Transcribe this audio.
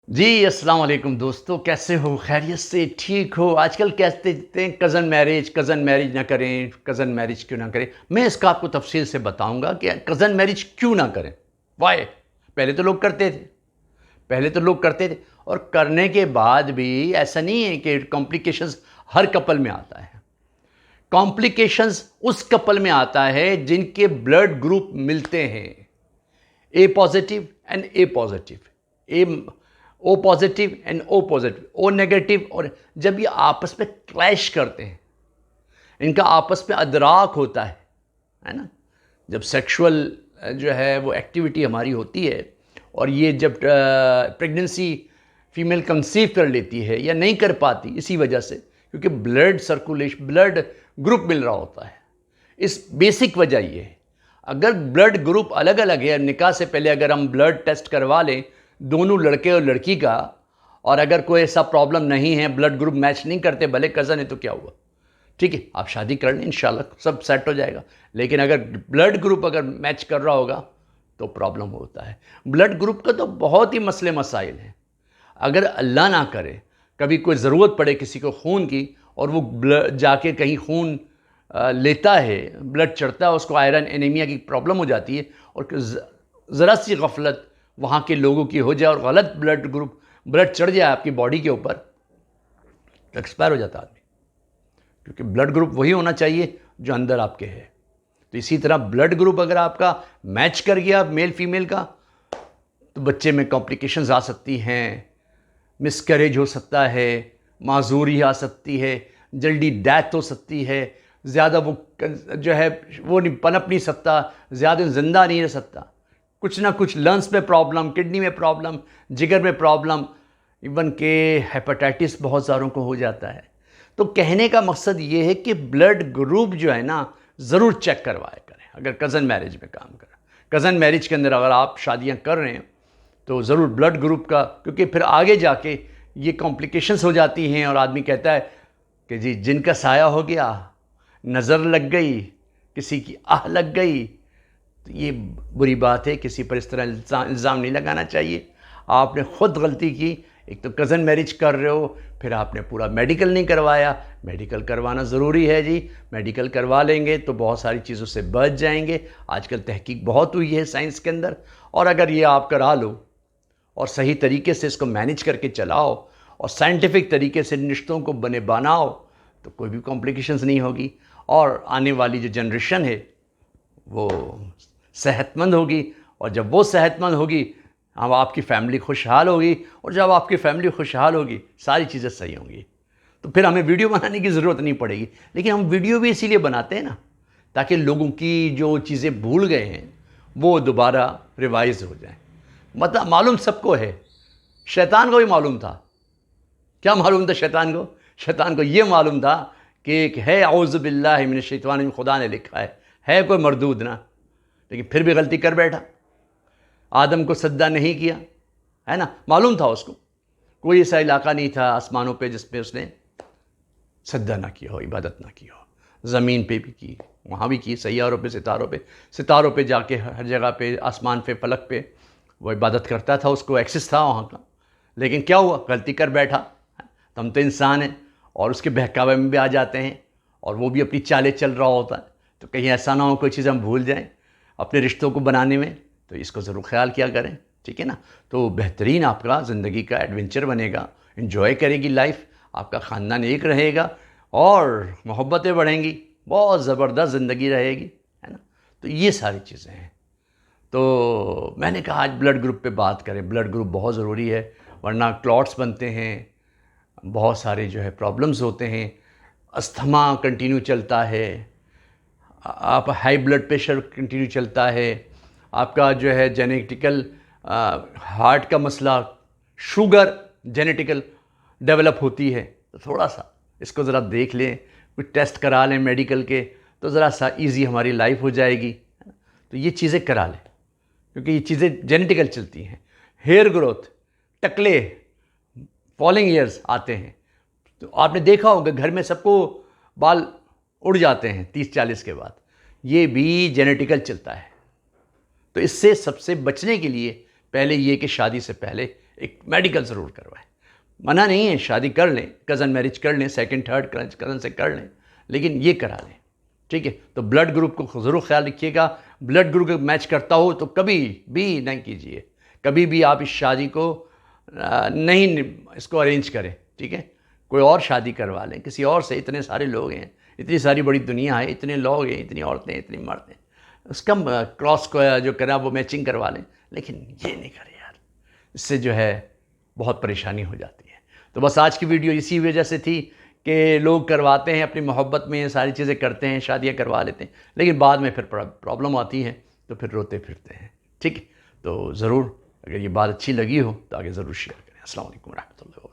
जी, अस्सलाम वालेकुम दोस्तों, कैसे हो? खैरियत से ठीक हो? आजकल कहते हैं कज़न मैरिज ना करें, कज़न मैरिज क्यों ना करें? मैं इसका आपको तफ़सील से बताऊँगा कि कज़न मैरिज क्यों ना करें? व्हाय? पहले तो लोग करते थे, पहले तो लोग करते थे और करने के बाद भी ऐसा नहीं है कि कॉम्प्लिकेशंस हर कपल में आता है। कॉम्प्लिकेशंस उस कपल में आता है जिनके ब्लड ग्रुप मिलते हैं। A positive and A positive, A O positive and O positive, O negative. और जब ये आपस में क्लैश करते हैं, इनका आपस में अदराक होता है ना। जब सेक्सुअल जो है वो एक्टिविटी हमारी होती है और ये जब प्रेगनेंसी फीमेल कंसीव कर लेती है या नहीं कर पाती इसी वजह से, क्योंकि ब्लड सर्कुलेशन, ब्लड ग्रुप मिल रहा होता है। इस बेसिक वजह ये है। अगर ब्लड ग्रुप अलग अलग है, निकाह से पहले अगर हम ब्लड टेस्ट करवा लें दोनों लड़के और लड़की का, और अगर कोई ऐसा प्रॉब्लम नहीं है, ब्लड ग्रुप मैच नहीं करते, भले कज़न है तो क्या हुआ, ठीक है, आप शादी कर लें, इंशाल्लाह सब सेट हो जाएगा। लेकिन अगर ब्लड ग्रुप अगर मैच कर रहा होगा तो प्रॉब्लम होता है। ब्लड ग्रुप का तो बहुत ही मसले मसाइल हैं। अगर अल्लाह ना करे कभी कोई ज़रूरत पड़े किसी को खून की और वो जाके कहीं खून लेता है, ब्लड चढ़ता है, उसको आयरन एनीमिया की प्रॉब्लम हो जाती है और ज़रा सी गफलत वहाँ के लोगों की हो जाए और गलत ब्लड चढ़ जाए आपकी बॉडी के ऊपर, तो एक्सपायर हो जाता है आदमी। क्योंकि ब्लड ग्रुप वही होना चाहिए जो अंदर आपके है। तो इसी तरह ब्लड ग्रुप अगर आपका मैच कर गया मेल फीमेल का, तो बच्चे में कॉम्प्लिकेशंस आ सकती हैं, मिसकैरेज हो सकता है, माजूरी आ सकती है, जल्दी डेथ हो सकती है, ज़्यादा वो जो है वो नहीं पनप नहीं सकता, ज़्यादा ज़िंदा नहीं रह सकता। कुछ ना कुछ लंग्स में प्रॉब्लम, किडनी में प्रॉब्लम, जिगर में प्रॉब्लम, इवन के हेपेटाइटिस बहुत सारों को हो जाता है। तो कहने का मकसद ये है कि ब्लड ग्रुप जो है ना, ज़रूर चेक करवाया करें अगर कज़न मैरिज में काम करें। कज़न मैरिज के अंदर अगर आप शादियाँ कर रहे हैं तो ज़रूर ब्लड ग्रुप का, क्योंकि फिर आगे जाके ये कॉम्प्लिकेशंस हो जाती हैं और आदमी कहता है कि जी जिनका साया हो गया, नज़र लग गई, किसी की आह लग गई, तो ये बुरी बात है। किसी पर इस तरह इल्ज़ाम नहीं लगाना चाहिए। आपने ख़ुद गलती की। एक तो कज़न मैरिज कर रहे हो, फिर आपने पूरा मेडिकल नहीं करवाया। मेडिकल करवाना ज़रूरी है जी। मेडिकल करवा लेंगे तो बहुत सारी चीज़ों से बच जाएंगे। आजकल तहकीक बहुत हुई है साइंस के अंदर, और अगर ये आप करा लो और सही तरीके से इसको मैनेज करके चलाओ और साइंटिफिक तरीके से रिश्तों को बनाओ, तो कोई भी कॉम्प्लिकेशंस नहीं होगी और आने वाली जो जनरेशन है वो सेहतमंद होगी। और जब वो सेहतमंद होगी, अब आपकी फ़ैमिली खुशहाल होगी, और जब आपकी फ़ैमिली खुशहाल होगी सारी चीज़ें सही होंगी। तो फिर हमें वीडियो बनाने की ज़रूरत नहीं पड़ेगी। लेकिन हम वीडियो भी इसीलिए बनाते हैं ना, ताकि लोगों की जो चीज़ें भूल गए हैं वो दोबारा रिवाइज़ हो जाएं। मतलब मालूम सबको है, शैतान को भी मालूम था। क्या मालूम था शैतान को? शैतान को ये मालूम था कि एक है औज़ु बिल्लाहि मिनश शैतानिर रजीम, खुदा ने लिखा है कोई मरदूद ना, लेकिन फिर भी गलती कर बैठा। आदम को सजदा नहीं किया, है ना, मालूम था उसको। कोई ऐसा इलाका नहीं था आसमानों पे जिसमें उसने सजदा ना किया हो, इबादत ना की हो। ज़मीन पे भी की, वहाँ भी की, सैयारों पे, सितारों पे जाके हर जगह पे, आसमान पे, फलक पे वो इबादत करता था, उसको एक्सेस था वहाँ का। लेकिन क्या हुआ, गलती कर बैठा। तो हम तो इंसान हैं और उसके बहकावे में भी आ जाते हैं, और वो भी अपनी चालें चल रहा होता है। तो कहीं ऐसा ना हो कोई चीज़ हम भूल जाएं अपने रिश्तों को बनाने में, तो इसको ज़रूर ख्याल किया करें, ठीक है ना। तो बेहतरीन आपका ज़िंदगी का एडवेंचर बनेगा, इन्जॉय करेगी लाइफ, आपका ख़ानदान एक रहेगा और मोहब्बतें बढ़ेंगी, बहुत ज़बरदस्त ज़िंदगी रहेगी, है ना। तो ये सारी चीज़ें हैं। तो मैंने कहा आज ब्लड ग्रुप पे बात करें। ब्लड ग्रुप बहुत ज़रूरी है, वरना क्लॉट्स बनते हैं, बहुत सारे जो है प्रॉब्लम्स होते हैं, अस्थमा कंटिन्यू चलता है, आप हाई ब्लड प्रेशर कंटिन्यू चलता है, आपका जो है जेनेटिकल हार्ट का मसला, शुगर जेनेटिकल डेवलप होती है। तो थोड़ा सा इसको ज़रा देख लें, कुछ टेस्ट करा लें मेडिकल के, तो ज़रा सा इजी हमारी लाइफ हो जाएगी। तो ये चीज़ें करा लें, क्योंकि ये चीज़ें जेनेटिकल चलती हैं। हेयर ग्रोथ, टकले, फॉलिंग ईयर्स आते हैं, तो आपने देखा होगा घर में सबको बाल उड़ जाते हैं 30-40 के बाद, ये भी जेनेटिकल चलता है। तो इससे सबसे बचने के लिए पहले ये कि शादी से पहले एक मेडिकल ज़रूर करवाएं। मना नहीं है, शादी कर लें, कज़न मैरिज कर लें, सेकंड थर्ड कज़न से कर लें, लेकिन ये करा लें, ठीक है। तो ब्लड ग्रुप को ज़रूर ख्याल रखिएगा। ब्लड ग्रुप मैच करता हो तो कभी भी नहीं कीजिए, कभी भी आप इस शादी को नहीं इसको अरेंज करें, ठीक है। कोई और शादी करवा लें किसी और से। इतने सारे लोग हैं, इतनी सारी बड़ी दुनिया है, इतने लोग हैं, इतनी औरतें, इतनी मर्द हैं, उसका क्रॉस को जो करा वो मैचिंग करवा लें, लेकिन ये नहीं करें यार, इससे जो है बहुत परेशानी हो जाती है। तो बस आज की वीडियो इसी वजह से थी कि लोग करवाते हैं, अपनी मोहब्बत में सारी चीज़ें करते हैं, शादियां करवा लेते हैं, लेकिन बाद में फिर प्रॉब्लम आती है तो फिर रोते फिरते हैं, ठीक है। तो ज़रूर अगर ये बात अच्छी लगी हो तो आगे ज़रूर शेयर करें। अस्सलाम वालेकुम रहमतुल्लाह।